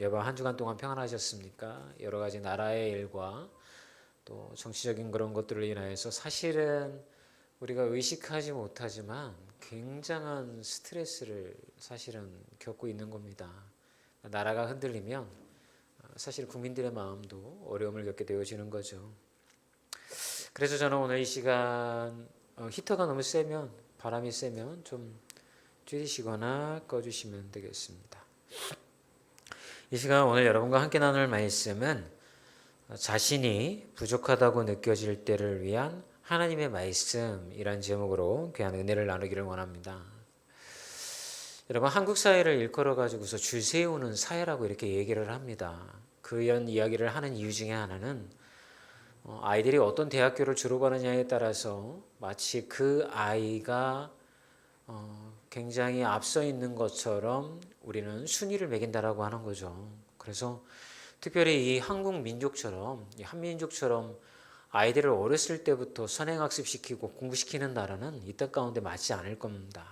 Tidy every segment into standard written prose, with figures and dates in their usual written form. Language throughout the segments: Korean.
여러분 한 주간 동안 평안하셨습니까? 여러 가지 나라의 일과 또 정치적인 그런 것들을 인하여서 사실은 우리가 의식하지 못하지만 굉장한 스트레스를 사실은 겪고 있는 겁니다. 나라가 흔들리면 사실 국민들의 마음도 어려움을 겪게 되어지는 거죠. 그래서 저는 오늘 이 시간 히터가 너무 세면, 바람이 세면 좀 줄이시거나 꺼주시면 되겠습니다. 이 시간 오늘 여러분과 함께 나눌 말씀은 자신이 부족하다고 느껴질 때를 위한 하나님의 말씀이란 제목으로 귀한 은혜를 나누기를 원합니다. 여러분, 한국 사회를 일컬어 가지고서 줄 세우는 사회라고 이렇게 얘기를 합니다. 그런 이야기를 하는 이유 중에 하나는 아이들이 어떤 대학교를 졸업하느냐에 따라서 마치 그 아이가 굉장히 앞서 있는 것처럼 우리는 순위를 매긴다라고 하는 거죠. 그래서 특별히 이 한국 민족처럼, 이 한민족처럼 아이들을 어렸을 때부터 선행학습시키고 공부시키는 나라는 이 땅 가운데 맞지 않을 겁니다.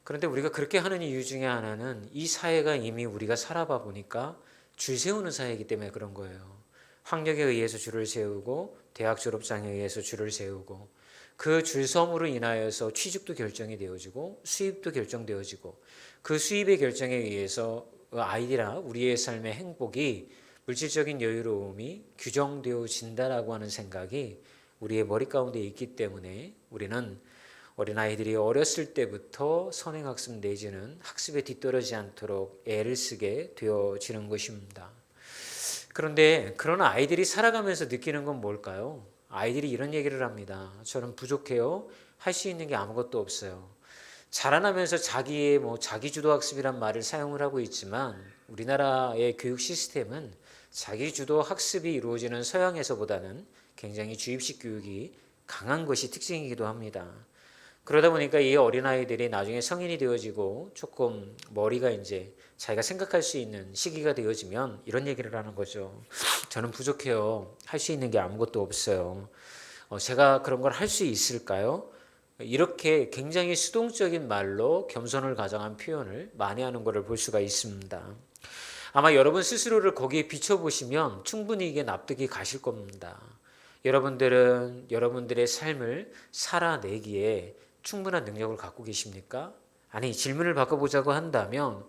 그런데 우리가 그렇게 하는 이유 중에 하나는 이 사회가 이미 우리가 살아봐 보니까 줄 세우는 사회이기 때문에 그런 거예요. 학력에 의해서 줄을 세우고 대학 졸업장에 의해서 줄을 세우고 그 줄섬으로 인하여서 취직도 결정이 되어지고 수입도 결정되어지고 그 수입의 결정에 의해서 아이들아 우리의 삶의 행복이 물질적인 여유로움이 규정되어진다라고 하는 생각이 우리의 머리 가운데 있기 때문에 우리는 어린아이들이 어렸을 때부터 선행학습 내지는 학습에 뒤떨어지지 않도록 애를 쓰게 되어지는 것입니다. 그런데 그런 아이들이 살아가면서 느끼는 건 뭘까요? 아이들이 이런 얘기를 합니다. 저는 부족해요. 할 수 있는 게 아무것도 없어요. 자라나면서 자기의 자기주도 학습이란 말을 사용을 하고 있지만 우리나라의 교육 시스템은 자기주도 학습이 이루어지는 서양에서보다는 굉장히 주입식 교육이 강한 것이 특징이기도 합니다. 그러다 보니까 이 어린아이들이 나중에 성인이 되어지고 조금 머리가 이제 자기가 생각할 수 있는 시기가 되어지면 이런 얘기를 하는 거죠. 저는 부족해요. 할 수 있는 게 아무것도 없어요. 제가 그런 걸 할 수 있을까요? 이렇게 굉장히 수동적인 말로 겸손을 가정한 표현을 많이 하는 것을 볼 수가 있습니다. 아마 여러분 스스로를 거기에 비춰보시면 충분히 이게 납득이 가실 겁니다. 여러분들은 여러분들의 삶을 살아내기에 충분한 능력을 갖고 계십니까? 아니, 질문을 바꿔보자고 한다면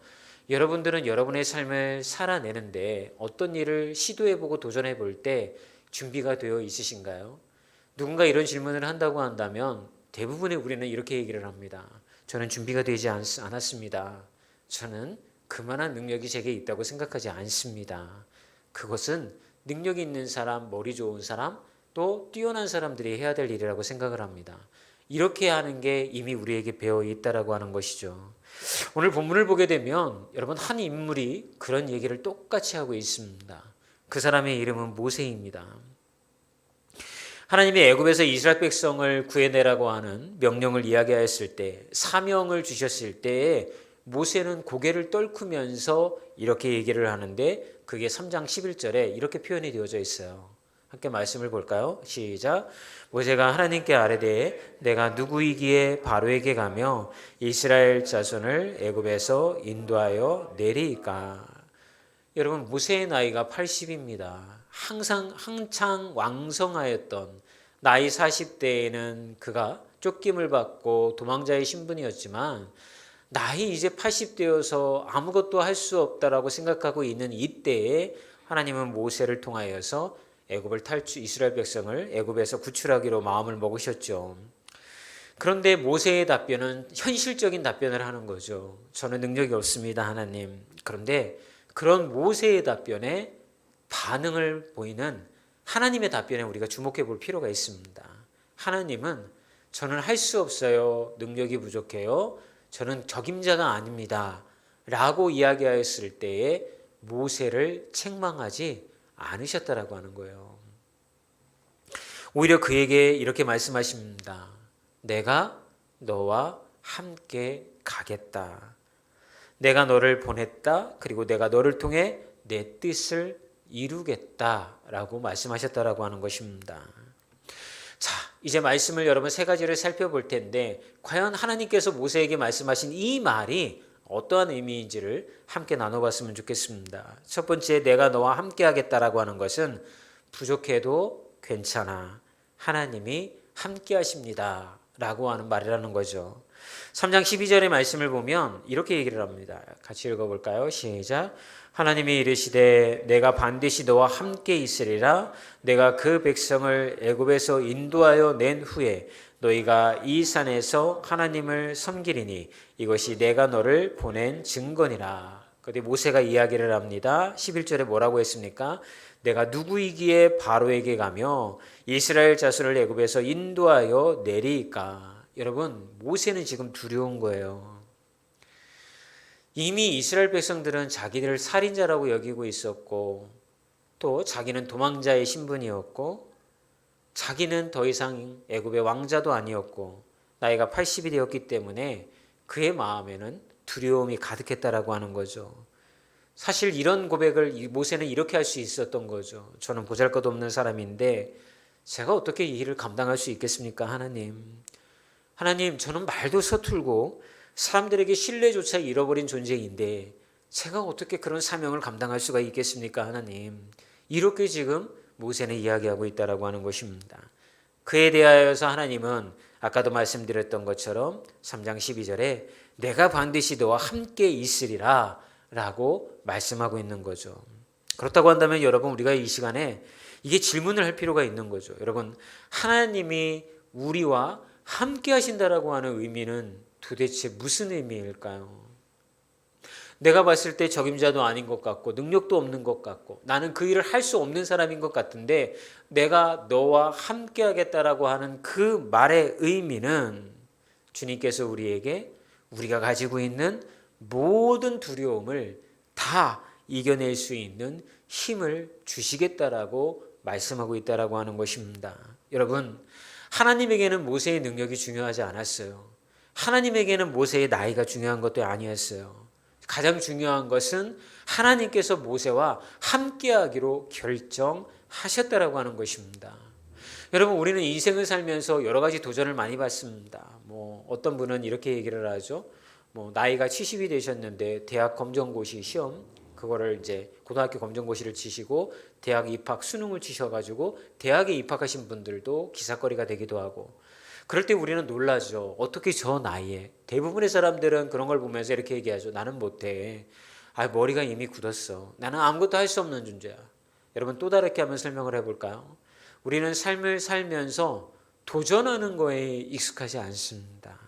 여러분들은 여러분의 삶을 살아내는데 어떤 일을 시도해보고 도전해볼 때 준비가 되어 있으신가요? 누군가 이런 질문을 한다고 한다면 대부분의 우리는 이렇게 얘기를 합니다. 저는 준비가 되지 않았습니다. 저는 그만한 능력이 제게 있다고 생각하지 않습니다. 그것은 능력이 있는 사람, 머리 좋은 사람, 또 뛰어난 사람들이 해야 될 일이라고 생각을 합니다. 이렇게 하는 게 이미 우리에게 배어 있다라고 하는 것이죠. 오늘 본문을 보게 되면 여러분 한 인물이 그런 얘기를 똑같이 하고 있습니다. 그 사람의 이름은 모세입니다. 하나님이 애굽에서 이스라엘 백성을 구해내라고 하는 명령을 이야기하였을 때, 사명을 주셨을 때에 모세는 고개를 떨구면서 이렇게 얘기를 하는데 그게 3장 11절에 이렇게 표현이 되어져 있어요. 함께 말씀을 볼까요? 시작. 모세가 하나님께 아뢰되 내가 누구이기에 바로에게 가며 이스라엘 자손을 애굽에서 인도하여 내리이까. 여러분 모세의 나이가 80입니다. 항상 한창 왕성하였던 나이 40대에는 그가 쫓김을 받고 도망자의 신분이었지만 나이 이제 80대여서 아무것도 할 수 없다라고 생각하고 있는 이때에 하나님은 모세를 통하여서 이스라엘 백성을 애굽에서 구출하기로 마음을 먹으셨죠. 그런데 모세의 답변은 현실적인 답변을 하는 거죠. 저는 능력이 없습니다, 하나님. 그런데 그런 모세의 답변에 반응을 보이는 하나님의 답변에 우리가 주목해 볼 필요가 있습니다. 하나님은 저는 할 수 없어요. 능력이 부족해요. 저는 적임자가 아닙니다. 라고 이야기하였을 때에 모세를 책망하지 않으셨다라고 하는 거예요. 오히려 그에게 이렇게 말씀하십니다. 내가 너와 함께 가겠다. 내가 너를 보냈다. 그리고 내가 너를 통해 내 뜻을 이루겠다라고 말씀하셨다라고 하는 것입니다. 자, 이제 말씀을 여러분 세 가지를 살펴볼 텐데 과연 하나님께서 모세에게 말씀하신 이 말이 어떠한 의미인지를 함께 나눠봤으면 좋겠습니다. 첫 번째, 내가 너와 함께 하겠다라고 하는 것은 부족해도 괜찮아, 하나님이 함께 하십니다 라고 하는 말이라는 거죠. 3장 12절의 말씀을 보면 이렇게 얘기를 합니다. 같이 읽어볼까요? 시작. 하나님이 이르시되 내가 반드시 너와 함께 있으리라. 내가 그 백성을 애굽에서 인도하여 낸 후에 너희가 이 산에서 하나님을 섬기리니 이것이 내가 너를 보낸 증거니라. 그때 모세가 이야기를 합니다. 11절에 뭐라고 했습니까? 내가 누구이기에 바로에게 가며 이스라엘 자손을 애굽에서 인도하여 내리까. 여러분, 모세는 지금 두려운 거예요. 이미 이스라엘 백성들은 자기들을 살인자라고 여기고 있었고, 또 자기는 도망자의 신분이었고, 자기는 더 이상 애굽의 왕자도 아니었고, 나이가 80이 되었기 때문에 그의 마음에는 두려움이 가득했다라고 하는 거죠. 사실 이런 고백을 모세는 이렇게 할 수 있었던 거죠. 저는 보잘것없는 사람인데 제가 어떻게 이 일을 감당할 수 있겠습니까? 하나님, 저는 말도 서툴고 사람들에게 신뢰조차 잃어버린 존재인데 제가 어떻게 그런 사명을 감당할 수가 있겠습니까? 하나님. 이렇게 지금 모세는 이야기하고 있다라고 하는 것입니다. 그에 대하여서 하나님은 아까도 말씀드렸던 것처럼 3장 12절에 내가 반드시 너와 함께 있으리라 라고 말씀하고 있는 거죠. 그렇다고 한다면 여러분, 우리가 이 시간에 이게 질문을 할 필요가 있는 거죠. 여러분, 하나님이 우리와 함께 하신다라고 하는 의미는 도대체 무슨 의미일까요? 내가 봤을 때 적임자도 아닌 것 같고 능력도 없는 것 같고 나는 그 일을 할 수 없는 사람인 것 같은데 내가 너와 함께 하겠다라고 하는 그 말의 의미는 주님께서 우리에게 우리가 가지고 있는 모든 두려움을 다 이겨낼 수 있는 힘을 주시겠다라고 말씀하고 있다라고 하는 것입니다. 여러분, 하나님에게는 모세의 능력이 중요하지 않았어요. 하나님에게는 모세의 나이가 중요한 것도 아니었어요. 가장 중요한 것은 하나님께서 모세와 함께하기로 결정하셨다라고 하는 것입니다. 여러분, 우리는 인생을 살면서 여러 가지 도전을 많이 받습니다. 어떤 분은 이렇게 얘기를 하죠. 나이가 70이 되셨는데 대학 검정고시 시험 그거를 이제 고등학교 검정고시를 치시고 대학 입학 수능을 치셔가지고 대학에 입학하신 분들도 기사거리가 되기도 하고, 그럴 때 우리는 놀라죠. 어떻게 저 나이에. 대부분의 사람들은 그런 걸 보면서 이렇게 얘기하죠. 나는 못해. 머리가 이미 굳었어. 나는 아무것도 할 수 없는 존재야. 여러분, 또 다르게 한번 설명을 해볼까요? 우리는 삶을 살면서 도전하는 거에 익숙하지 않습니다.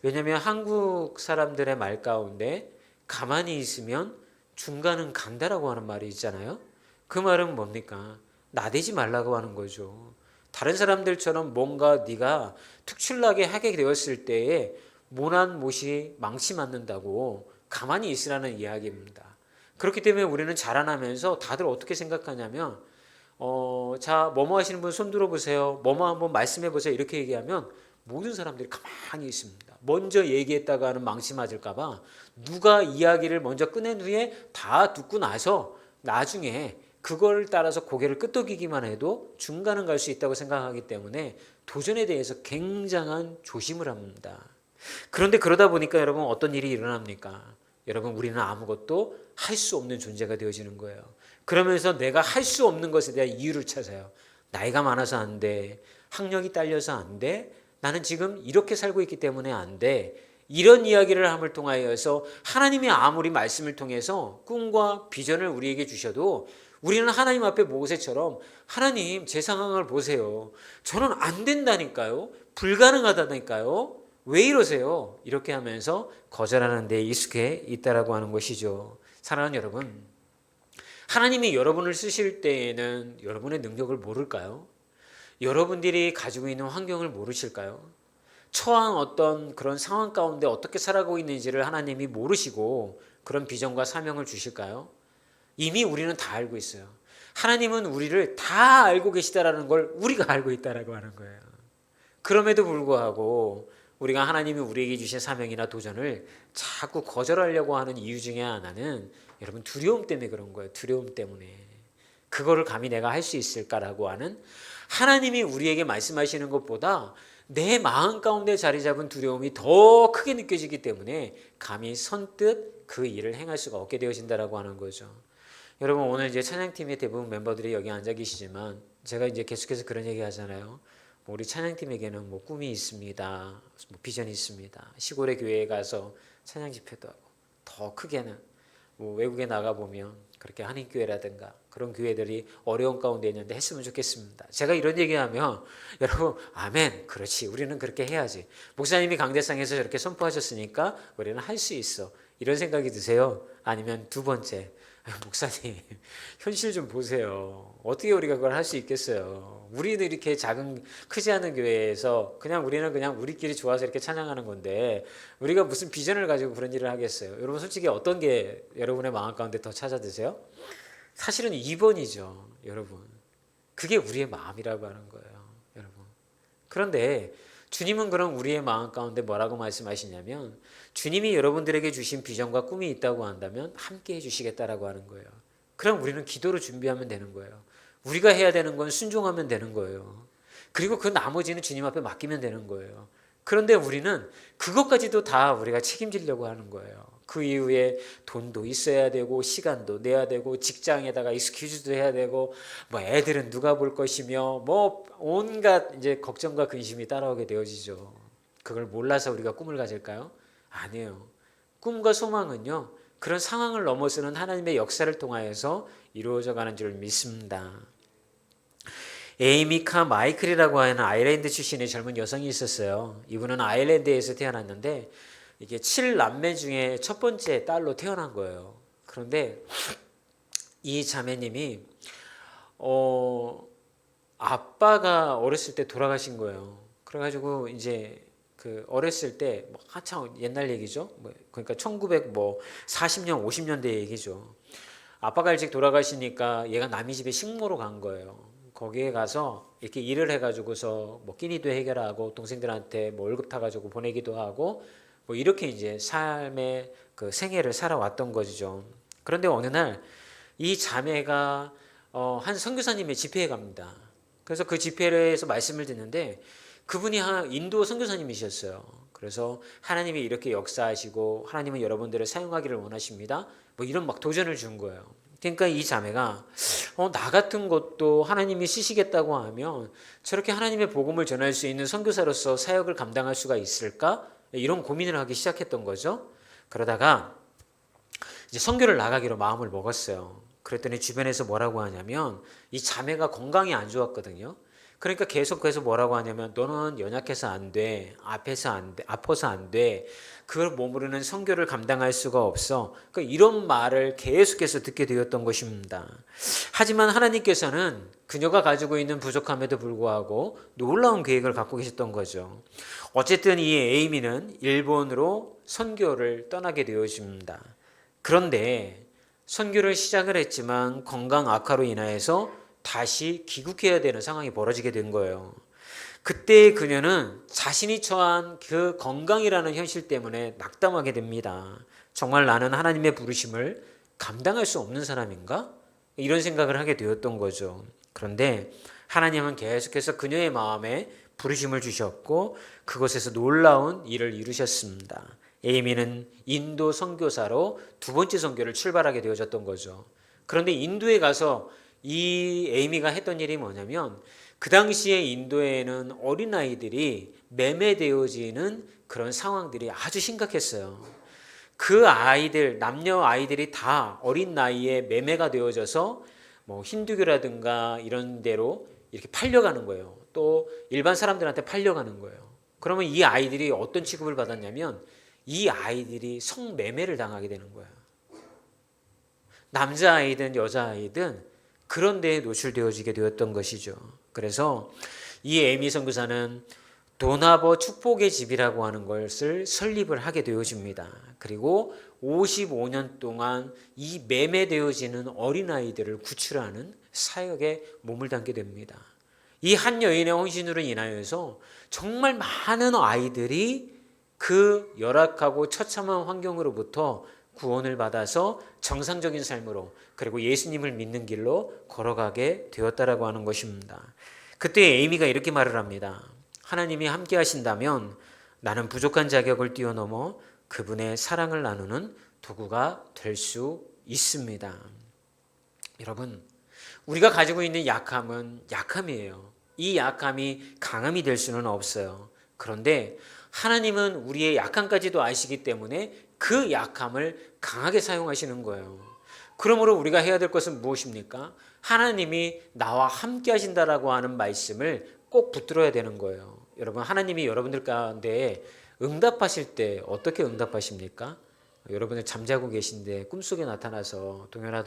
왜냐하면 한국 사람들의 말 가운데 가만히 있으면 중간은 간다라고 하는 말이 있잖아요. 그 말은 뭡니까? 나대지 말라고 하는 거죠. 다른 사람들처럼 뭔가 네가 특출나게 하게 되었을 때에 모난 못이 망치 맞는다고 가만히 있으라는 이야기입니다. 그렇기 때문에 우리는 자라나면서 다들 어떻게 생각하냐면 자, 뭐뭐 하시는 분 손 들어보세요. 뭐뭐 한번 말씀해 보세요. 이렇게 얘기하면 모든 사람들이 가만히 있습니다. 먼저 얘기했다가 는 망치 맞을까 봐 누가 이야기를 먼저 꺼낸 후에 다 듣고 나서 나중에 그걸 따라서 고개를 끄덕이기만 해도 중간은 갈 수 있다고 생각하기 때문에 도전에 대해서 굉장한 조심을 합니다. 그런데 그러다 보니까 여러분, 어떤 일이 일어납니까? 여러분, 우리는 아무것도 할 수 없는 존재가 되어지는 거예요. 그러면서 내가 할 수 없는 것에 대한 이유를 찾아요. 나이가 많아서 안 돼. 학력이 딸려서 안 돼. 나는 지금 이렇게 살고 있기 때문에 안 돼. 이런 이야기를 함을 통하여서 하나님이 아무리 말씀을 통해서 꿈과 비전을 우리에게 주셔도 우리는 하나님 앞에 모세처럼 하나님, 제 상황을 보세요. 저는 안 된다니까요. 불가능하다니까요. 왜 이러세요? 이렇게 하면서 거절하는 데 익숙해 있다라고 하는 것이죠. 사랑하는 여러분, 하나님이 여러분을 쓰실 때에는 여러분의 능력을 모를까요? 여러분들이 가지고 있는 환경을 모르실까요? 처한 어떤 그런 상황 가운데 어떻게 살아가고 있는지를 하나님이 모르시고 그런 비전과 사명을 주실까요? 이미 우리는 다 알고 있어요. 하나님은 우리를 다 알고 계시다라는 걸 우리가 알고 있다라고 하는 거예요. 그럼에도 불구하고 우리가 하나님이 우리에게 주신 사명이나 도전을 자꾸 거절하려고 하는 이유 중에 하나는 여러분, 두려움 때문에 그런 거예요. 두려움 때문에. 그거를 감히 내가 할 수 있을까라고 하는, 하나님이 우리에게 말씀하시는 것보다 내 마음 가운데 자리 잡은 두려움이 더 크기 크게 느껴지기 때문에 감히 선뜻 그 일을 행할 수가 없게 되어진다라고 하는 거죠. 여러분 오늘 이제 찬양팀의 대부분 멤버들이 여기 앉아 계시지만 제가 이제 계속해서 그런 얘기 하잖아요. 우리 찬양팀에게는 뭐 꿈이 있습니다. 뭐 비전이 있습니다. 시골의 교회에 가서 찬양 집회도 하고 더 크게는 뭐 외국에 나가 보면 그렇게 한인교회라든가 그런 교회들이 어려운 가운데 있는데 했으면 좋겠습니다. 제가 이런 얘기하면 여러분 아멘 그렇지 우리는 그렇게 해야지. 목사님이 강대상에서 저렇게 선포하셨으니까 우리는 할 수 있어. 이런 생각이 드세요? 아니면 두 번째 목사님 현실 좀 보세요. 어떻게 우리가 그걸 할 수 있겠어요? 우리는 이렇게 작은 크지 않은 교회에서 우리는 그냥 우리끼리 좋아서 이렇게 찬양하는 건데 우리가 무슨 비전을 가지고 그런 일을 하겠어요? 여러분 솔직히 어떤 게 여러분의 마음 가운데 더 찾아드세요? 사실은 2번이죠. 여러분 그게 우리의 마음이라고 하는 거예요. 여러분 그런데 주님은 그럼 우리의 마음 가운데 뭐라고 말씀하시냐면 주님이 여러분들에게 주신 비전과 꿈이 있다고 한다면 함께 해주시겠다라고 하는 거예요. 그럼 우리는 기도로 준비하면 되는 거예요. 우리가 해야 되는 건 순종하면 되는 거예요. 그리고 그 나머지는 주님 앞에 맡기면 되는 거예요. 그런데 우리는 그것까지도 다 우리가 책임지려고 하는 거예요. 그 이후에 돈도 있어야 되고 시간도 내야 되고 직장에다가 익스큐즈도 해야 되고 뭐 애들은 누가 볼 것이며 뭐 온갖 이제 걱정과 근심이 따라오게 되어지죠. 그걸 몰라서 우리가 꿈을 가질까요? 아니에요. 꿈과 소망은요 그런 상황을 넘어서는 하나님의 역사를 통하여서 이루어져 가는 줄 믿습니다. 에이미카 마이클이라고 하는 아일랜드 출신의 젊은 여성이 있었어요. 이분은 아일랜드에서 태어났는데 이게 7남매 중에 첫 번째 딸로 태어난 거예요. 그런데 이 자매님이 아빠가 어렸을 때 돌아가신 거예요. 그래가지고 이제 그 어렸을 때 뭐 한참 옛날 얘기죠. 그러니까 1940년 50년대 얘기죠. 아빠가 일찍 돌아가시니까 얘가 남의 집에 식모로 간 거예요. 거기에 가서 이렇게 일을 해가지고서 뭐 끼니도 해결하고 동생들한테 뭐 월급 타가지고 보내기도 하고 뭐 이렇게 이제 삶의 그 생애를 살아왔던 거죠. 그런데 어느 날 이 자매가 한 선교사님의 집회에 갑니다. 그래서 그 집회에서 말씀을 듣는데 그분이 인도 선교사님이셨어요. 그래서 하나님이 이렇게 역사하시고 하나님은 여러분들을 사용하기를 원하십니다. 뭐 이런 막 도전을 준 거예요. 그러니까 이 자매가 나 같은 것도 하나님이 쓰시겠다고 하면 저렇게 하나님의 복음을 전할 수 있는 선교사로서 사역을 감당할 수가 있을까? 이런 고민을 하기 시작했던 거죠. 그러다가 이제 선교를 나가기로 마음을 먹었어요. 그랬더니 주변에서 뭐라고 하냐면 이 자매가 건강이 안 좋았거든요. 그러니까 계속해서 뭐라고 하냐면 너는 연약해서 안 돼. 아파서 안 돼. 그걸 머무르는 선교를 감당할 수가 없어. 그러니까 이런 말을 계속해서 듣게 되었던 것입니다. 하지만 하나님께서는 그녀가 가지고 있는 부족함에도 불구하고 놀라운 계획을 갖고 계셨던 거죠. 어쨌든 이 에이미는 일본으로 선교를 떠나게 되어집니다. 그런데 선교를 시작을 했지만 건강 악화로 인하여서 다시 귀국해야 되는 상황이 벌어지게 된 거예요. 그때 그녀는 자신이 처한 그 건강이라는 현실 때문에 낙담하게 됩니다. 정말 나는 하나님의 부르심을 감당할 수 없는 사람인가? 이런 생각을 하게 되었던 거죠. 그런데 하나님은 계속해서 그녀의 마음에 부르심을 주셨고 그곳에서 놀라운 일을 이루셨습니다. 에이미는 인도 선교사로 두 번째 선교를 출발하게 되어졌던 거죠. 그런데 인도에 가서 이 에이미가 했던 일이 뭐냐면 그 당시에 인도에는 어린아이들이 매매되어지는 그런 상황들이 아주 심각했어요. 그 아이들, 남녀 아이들이 다 어린 나이에 매매가 되어져서 뭐 힌두교라든가 이런 데로 이렇게 팔려가는 거예요. 또 일반 사람들한테 팔려가는 거예요. 그러면 이 아이들이 어떤 취급을 받았냐면 이 아이들이 성매매를 당하게 되는 거예요. 남자아이든 여자아이든 그런 데에 노출되어지게 되었던 것이죠. 그래서 이 에이미 선교사는 도나버 축복의 집이라고 하는 것을 설립을 하게 되어집니다. 그리고 55년 동안 이 매매되어지는 어린아이들을 구출하는 사역에 몸을 담게 됩니다. 이 한 여인의 헌신으로 인하여서 정말 많은 아이들이 그 열악하고 처참한 환경으로부터 구원을 받아서 정상적인 삶으로 그리고 예수님을 믿는 길로 걸어가게 되었다라고 하는 것입니다. 그때 에이미가 이렇게 말을 합니다. 하나님이 함께 하신다면 나는 부족한 자격을 뛰어넘어 그분의 사랑을 나누는 도구가 될 수 있습니다. 여러분, 우리가 가지고 있는 약함은 약함이에요. 이 약함이 강함이 될 수는 없어요. 그런데 하나님은 우리의 약함까지도 아시기 때문에 그 약함을 강하게 사용하시는 거예요. 그러므로 우리가 해야 될 것은 무엇입니까? 하나님이 나와 함께 하신다라고 하는 말씀을 꼭 붙들어야 되는 거예요. 여러분, 하나님이 여러분들 가운데 응답하실 때 어떻게 응답하십니까? 여러분들 잠자고 계신데 꿈속에 나타나서 동현아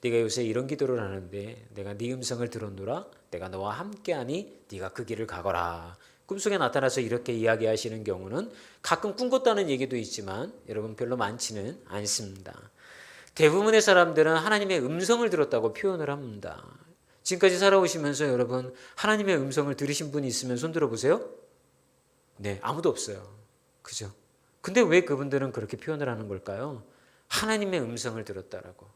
네가 요새 이런 기도를 하는데 내가 네 음성을 들었노라. 내가 너와 함께하니 네가 그 길을 가거라. 꿈속에 나타나서 이렇게 이야기하시는 경우는 가끔 꿈 꿨다는 얘기도 있지만 여러분 별로 많지는 않습니다. 대부분의 사람들은 하나님의 음성을 들었다고 표현을 합니다. 지금까지 살아오시면서 여러분 하나님의 음성을 들으신 분이 있으면 손 들어보세요. 네, 아무도 없어요. 그죠? 근데 왜 그분들은 그렇게 표현을 하는 걸까요? 하나님의 음성을 들었다라고.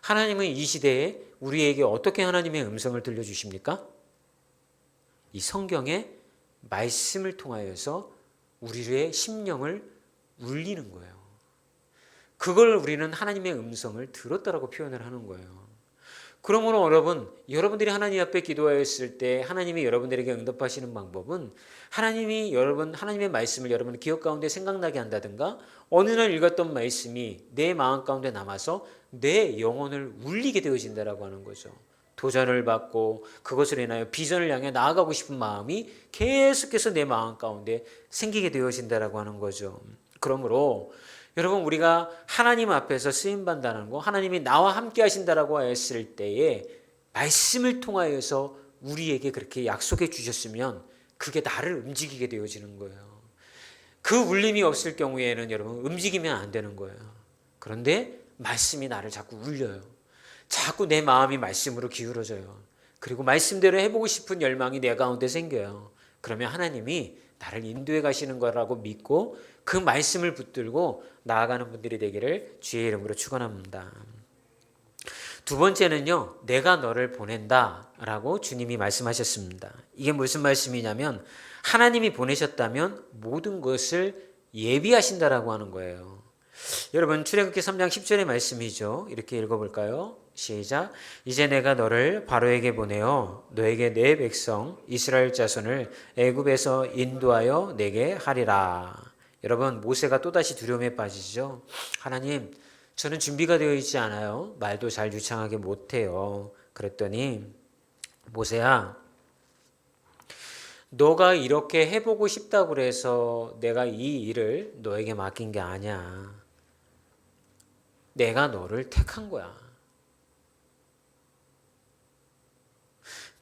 하나님은 이 시대에 우리에게 어떻게 하나님의 음성을 들려주십니까? 이 성경의 말씀을 통하여서 우리의 심령을 울리는 거예요. 그걸 우리는 하나님의 음성을 들었다라고 표현을 하는 거예요. 그러므로 여러분들이 하나님 앞에 기도하였을 때 하나님이 여러분들에게 응답하시는 방법은 하나님의 말씀을 여러분 기억 가운데 생각나게 한다든가 어느 날 읽었던 말씀이 내 마음 가운데 남아서 내 영혼을 울리게 되어진다라고 하는 거죠. 도전을 받고 그것을 인하여 비전을 향해 나아가고 싶은 마음이 계속해서 내 마음 가운데 생기게 되어진다라고 하는 거죠. 그러므로 여러분 우리가 하나님 앞에서 쓰임받는다는 거 하나님이 나와 함께 하신다라고 했을 때에 말씀을 통하여서 우리에게 그렇게 약속해 주셨으면 그게 나를 움직이게 되어지는 거예요. 그 울림이 없을 경우에는 여러분 움직이면 안 되는 거예요. 그런데 말씀이 나를 자꾸 울려요. 자꾸 내 마음이 말씀으로 기울어져요. 그리고 말씀대로 해보고 싶은 열망이 내 가운데 생겨요. 그러면 하나님이 나를 인도해 가시는 거라고 믿고 그 말씀을 붙들고 나아가는 분들이 되기를 주의 이름으로 축원합니다. 두 번째는요, 내가 너를 보낸다 라고 주님이 말씀하셨습니다. 이게 무슨 말씀이냐면 하나님이 보내셨다면 모든 것을 예비하신다라고 하는 거예요. 여러분 출애굽기 3장 10절의 말씀이죠. 이렇게 읽어볼까요? 시작. 이제 내가 너를 바로에게 보내어 너에게 내 백성 이스라엘 자손을 애굽에서 인도하여 내게 하리라. 여러분 모세가 또다시 두려움에 빠지죠. 하나님 저는 준비가 되어 있지 않아요. 말도 잘 유창하게 못해요. 그랬더니 모세야 너가 이렇게 해보고 싶다고 그래서 내가 이 일을 너에게 맡긴 게 아니야. 내가 너를 택한 거야.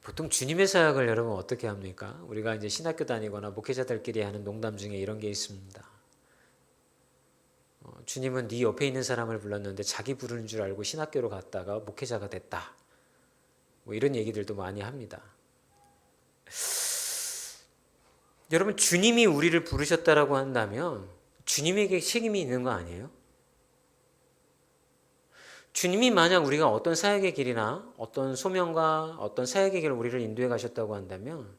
보통 주님의 사역을 여러분 어떻게 합니까? 우리가 이제 신학교 다니거나 목회자들끼리 하는 농담 중에 이런 게 있습니다. 주님은 네 옆에 있는 사람을 불렀는데 자기 부르는 줄 알고 신학교로 갔다가 목회자가 됐다. 뭐 이런 얘기들도 많이 합니다. 여러분 주님이 우리를 부르셨다라고 한다면 주님에게 책임이 있는 거 아니에요? 주님이 만약 우리가 어떤 사역의 길이나 어떤 소명과 어떤 사역의 길을 우리를 인도해 가셨다고 한다면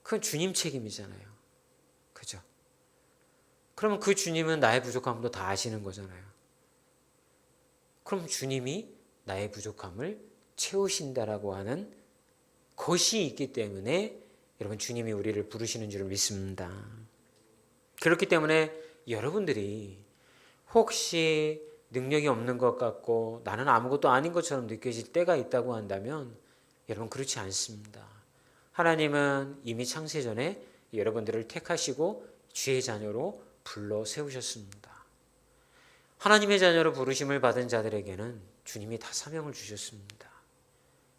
그건 주님 책임이잖아요. 그죠? 그러면 그 주님은 나의 부족함도 다 아시는 거잖아요. 그럼 주님이 나의 부족함을 채우신다라고 하는 것이 있기 때문에 여러분 주님이 우리를 부르시는 줄 믿습니다. 그렇기 때문에 여러분들이 혹시 능력이 없는 것 같고 나는 아무것도 아닌 것처럼 느껴질 때가 있다고 한다면 여러분 그렇지 않습니다. 하나님은 이미 창세전에 여러분들을 택하시고 주의 자녀로 불러 세우셨습니다. 하나님의 자녀로 부르심을 받은 자들에게는 주님이 다 사명을 주셨습니다.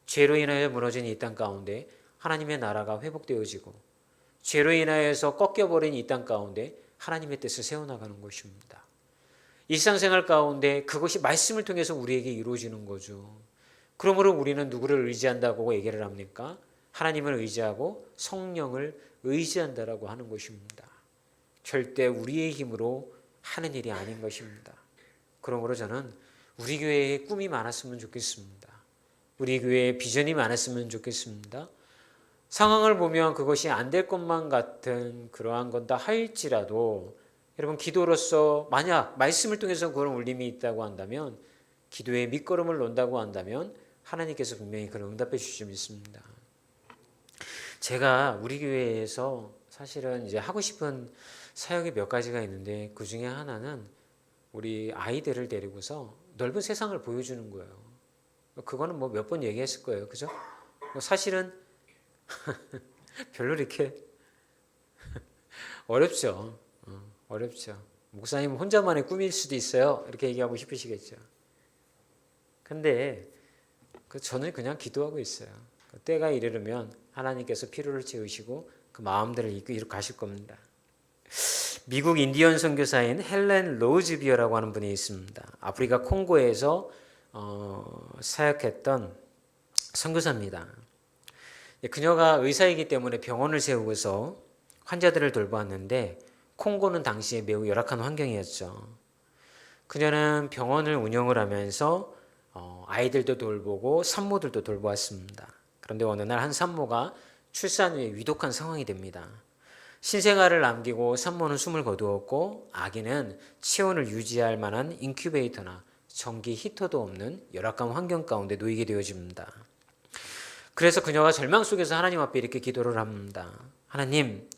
죄로 인하여 무너진 이 땅 가운데 하나님의 나라가 회복되어지고 죄로 인하여서 꺾여버린 이 땅 가운데 하나님의 뜻을 세워나가는 것입니다. 일상생활 가운데 그것이 말씀을 통해서 우리에게 이루어지는 거죠. 그러므로 우리는 누구를 의지한다고 얘기를 합니까? 하나님을 의지하고 성령을 의지한다라고 하는 것입니다. 절대 우리의 힘으로 하는 일이 아닌 것입니다. 그러므로 저는 우리 교회에 꿈이 많았으면 좋겠습니다. 우리 교회에 비전이 많았으면 좋겠습니다. 상황을 보면 그것이 안 될 것만 같은 그러한 건다 할지라도 여러분 기도로서 만약 말씀을 통해서 그런 울림이 있다고 한다면 기도에 밑거름을 놓는다고 한다면 하나님께서 분명히 그런 응답해 주실 줄 믿습니다. 제가 우리 교회에서 사실은 이제 하고 싶은 사역이 몇 가지가 있는데 그 중에 하나는 우리 아이들을 데리고서 넓은 세상을 보여주는 거예요. 그거는 뭐 몇 번 얘기했을 거예요. 그죠? 사실은 별로 이렇게 어렵죠. 어렵죠. 목사님 혼자만의 꿈일 수도 있어요. 이렇게 얘기하고 싶으시겠죠. 근데 저는 그냥 기도하고 있어요. 때가 이르면 하나님께서 필요를 채우시고 그 마음들을 이끌어 가실 겁니다. 미국 인디언 선교사인 헬렌 로즈비어라고 하는 분이 있습니다. 아프리카 콩고에서 사역했던 선교사입니다. 그녀가 의사이기 때문에 병원을 세우고서 환자들을 돌보았는데 콩고는 당시에 매우 열악한 환경이었죠. 그녀는 병원을 운영을 하면서 아이들도 돌보고 산모들도 돌보았습니다. 그런데 어느 날 한 산모가 출산 후에 위독한 상황이 됩니다. 신생아를 남기고 산모는 숨을 거두었고 아기는 체온을 유지할 만한 인큐베이터나 전기 히터도 없는 열악한 환경 가운데 놓이게 되어집니다. 그래서 그녀가 절망 속에서 하나님 앞에 이렇게 기도를 합니다. 하나님,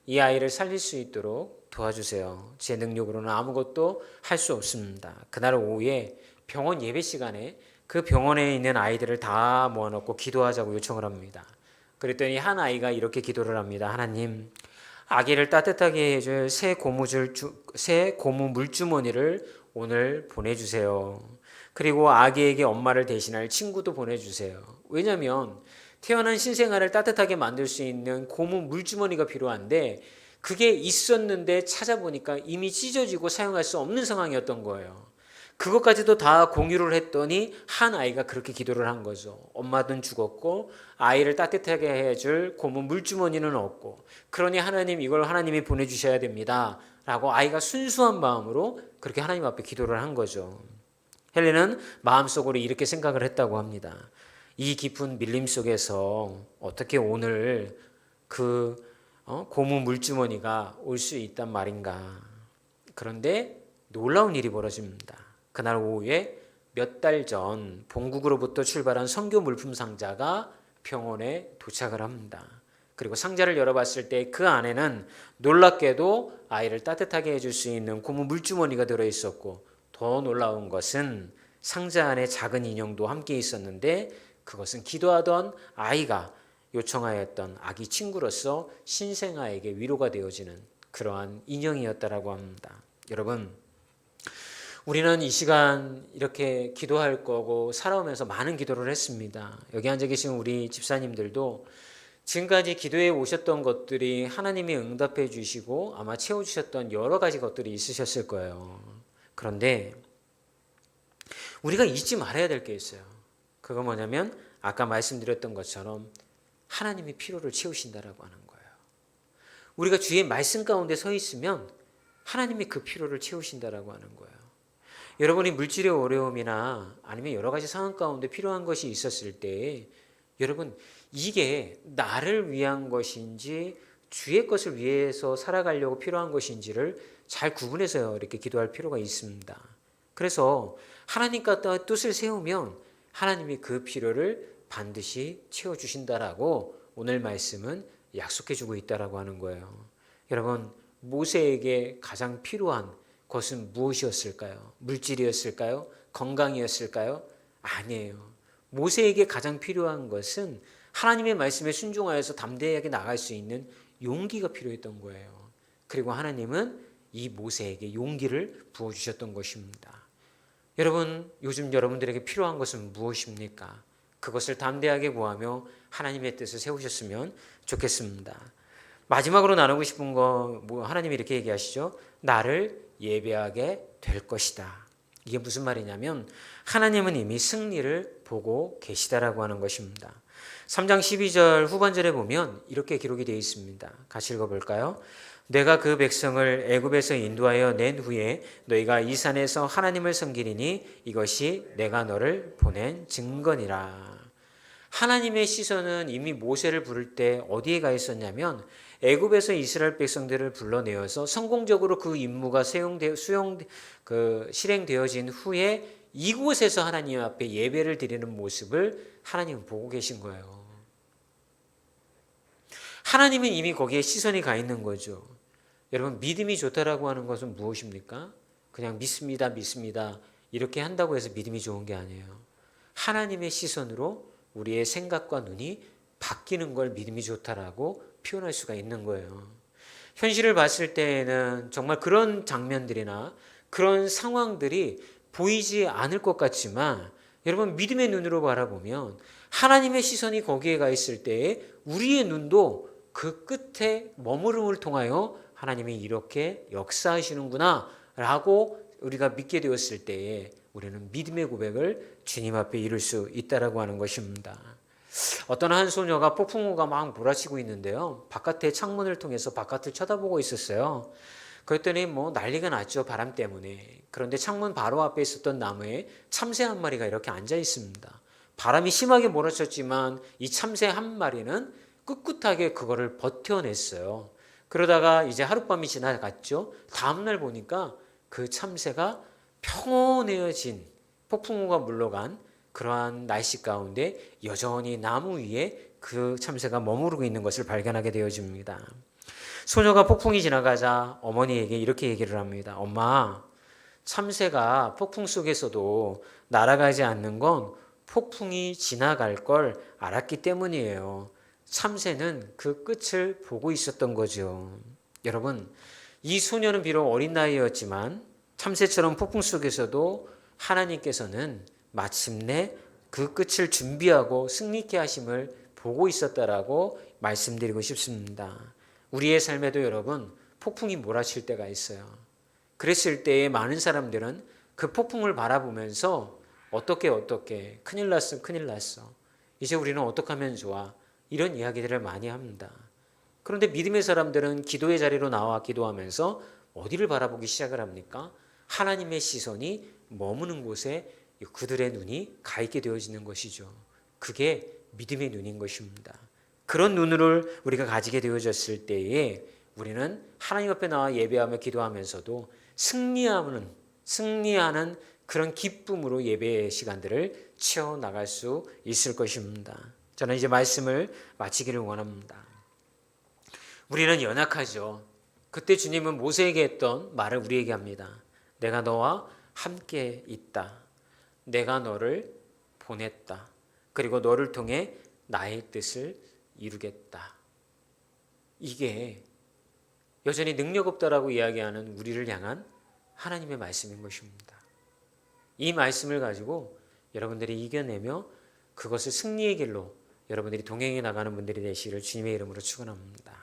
이 아이를 살릴 수 있도록 도와주세요. 제 능력으로는 아무것도 할 수 없습니다. 그날 오후에 병원 예배 시간에 그 병원에 있는 아이들을 다 모아놓고 기도하자고 요청을 합니다. 그랬더니 한 아이가 이렇게 기도를 합니다. 하나님, 아기를 따뜻하게 해줄 새 고무 물주머니를 오늘 보내주세요. 그리고 아기에게 엄마를 대신할 친구도 보내주세요. 왜냐하면 태어난 신생아를 따뜻하게 만들 수 있는 고무 물주머니가 필요한데 그게 있었는데 찾아보니까 이미 찢어지고 사용할 수 없는 상황이었던 거예요. 그것까지도 다 공유를 했더니 한 아이가 그렇게 기도를 한 거죠. 엄마는 죽었고 아이를 따뜻하게 해줄 고무 물주머니는 없고 그러니 하나님 이걸 하나님이 보내주셔야 됩니다. 라고 아이가 순수한 마음으로 그렇게 하나님 앞에 기도를 한 거죠. 헬렌은 마음속으로 이렇게 생각을 했다고 합니다. 이 깊은 밀림 속에서 어떻게 오늘 그 고무 물주머니가 올 수 있단 말인가. 그런데 놀라운 일이 벌어집니다. 그날 오후에 몇 달 전 본국으로부터 출발한 선교 물품 상자가 병원에 도착을 합니다. 그리고 상자를 열어봤을 때 그 안에는 놀랍게도 아이를 따뜻하게 해줄 수 있는 고무 물주머니가 들어있었고 더 놀라운 것은 상자 안에 작은 인형도 함께 있었는데 그것은 기도하던 아이가 요청하였던 아기 친구로서 신생아에게 위로가 되어지는 그러한 인형이었다라고 합니다. 여러분, 우리는 이 시간 이렇게 기도할 거고 살아오면서 많은 기도를 했습니다. 여기 앉아 계신 우리 집사님들도 지금까지 기도해 오셨던 것들이 하나님이 응답해 주시고 아마 채워주셨던 여러 가지 것들이 있으셨을 거예요. 그런데 우리가 잊지 말아야 될 게 있어요. 그건 뭐냐면 아까 말씀드렸던 것처럼 하나님이 필요를 채우신다라고 하는 거예요. 우리가 주의 말씀 가운데 서 있으면 하나님이 그 필요를 채우신다라고 하는 거예요. 여러분이 물질의 어려움이나 아니면 여러 가지 상황 가운데 필요한 것이 있었을 때 여러분 이게 나를 위한 것인지 주의 것을 위해서 살아가려고 필요한 것인지를 잘 구분해서 이렇게 기도할 필요가 있습니다. 그래서 하나님과 뜻을 세우면 하나님이 그 필요를 반드시 채워주신다라고 오늘 말씀은 약속해주고 있다라고 하는 거예요. 여러분, 모세에게 가장 필요한 것은 무엇이었을까요? 물질이었을까요? 건강이었을까요? 아니에요. 모세에게 가장 필요한 것은 하나님의 말씀에 순종하여서 담대하게 나갈 수 있는 용기가 필요했던 거예요. 그리고 하나님은 이 모세에게 용기를 부어주셨던 것입니다. 여러분, 요즘 여러분들에게 필요한 것은 무엇입니까? 그것을 담대하게 구하며 하나님의 뜻을 세우셨으면 좋겠습니다. 마지막으로 나누고 싶은 거 하나님이 이렇게 얘기하시죠. 나를 예배하게 될 것이다. 이게 무슨 말이냐면 하나님은 이미 승리를 보고 계시다라고 하는 것입니다. 3장 12절 후반절에 보면 이렇게 기록이 되어 있습니다. 같이 읽어볼까요? 내가 그 백성을 애굽에서 인도하여 낸 후에 너희가 이 산에서 하나님을 섬기리니 이것이 내가 너를 보낸 증거니라. 하나님의 시선은 이미 모세를 부를 때 어디에 가 있었냐면 애굽에서 이스라엘 백성들을 불러내어서 성공적으로 그 임무가 실행되어진 후에 이곳에서 하나님 앞에 예배를 드리는 모습을 하나님은 보고 계신 거예요. 하나님은 이미 거기에 시선이 가 있는 거죠. 여러분, 믿음이 좋다라고 하는 것은 무엇입니까? 그냥 믿습니다, 믿습니다 이렇게 한다고 해서 믿음이 좋은 게 아니에요. 하나님의 시선으로 우리의 생각과 눈이 바뀌는 걸 믿음이 좋다라고 표현할 수가 있는 거예요. 현실을 봤을 때에는 정말 그런 장면들이나 그런 상황들이 보이지 않을 것 같지만 여러분, 믿음의 눈으로 바라보면 하나님의 시선이 거기에 가 있을 때에 우리의 눈도 그 끝에 머무름을 통하여 하나님이 이렇게 역사하시는구나 라고 우리가 믿게 되었을 때에 우리는 믿음의 고백을 주님 앞에 이룰 수 있다라고 하는 것입니다. 어떤 한 소녀가 폭풍우가 막 몰아치고 있는데요. 바깥에 창문을 통해서 바깥을 쳐다보고 있었어요. 그랬더니 난리가 났죠. 바람 때문에. 그런데 창문 바로 앞에 있었던 나무에 참새 한 마리가 이렇게 앉아 있습니다. 바람이 심하게 몰아쳤지만 이 참새 한 마리는 꿋꿋하게 그거를 버텨냈어요. 그러다가 이제 하룻밤이 지나갔죠. 다음날 보니까 그 참새가 평온해진 폭풍우가 물러간 그러한 날씨 가운데 여전히 나무 위에 그 참새가 머무르고 있는 것을 발견하게 되어집니다. 소녀가 폭풍이 지나가자 어머니에게 이렇게 얘기를 합니다. 엄마, 참새가 폭풍 속에서도 날아가지 않는 건 폭풍이 지나갈 걸 알았기 때문이에요. 참새는 그 끝을 보고 있었던 거죠. 여러분, 이 소녀는 비록 어린 나이였지만 참새처럼 폭풍 속에서도 하나님께서는 마침내 그 끝을 준비하고 승리케 하심을 보고 있었다라고 말씀드리고 싶습니다. 우리의 삶에도 여러분, 폭풍이 몰아칠 때가 있어요. 그랬을 때에 많은 사람들은 그 폭풍을 바라보면서 어떻게 큰일 났어 이제 우리는 어떻게 하면 좋아 이런 이야기들을 많이 합니다. 그런데 믿음의 사람들은 기도의 자리로 나와 기도하면서 어디를 바라보기 시작을 합니까? 하나님의 시선이 머무는 곳에 그들의 눈이 가 있게 되어지는 것이죠. 그게 믿음의 눈인 것입니다. 그런 눈을 우리가 가지게 되어졌을 때에 우리는 하나님 앞에 나와 예배하며 기도하면서도 승리하는 그런 기쁨으로 예배의 시간들을 채워나갈 수 있을 것입니다. 저는 이제 말씀을 마치기를 원합니다. 우리는 연약하죠. 그때 주님은 모세에게 했던 말을 우리에게 합니다. 내가 너와 함께 있다. 내가 너를 보냈다. 그리고 너를 통해 나의 뜻을 이루겠다. 이게 여전히 능력 없다라고 이야기하는 우리를 향한 하나님의 말씀인 것입니다. 이 말씀을 가지고 여러분들이 이겨내며 그것을 승리의 길로 여러분들이 동행해 나가는 분들이 되시기를 주님의 이름으로 축원합니다.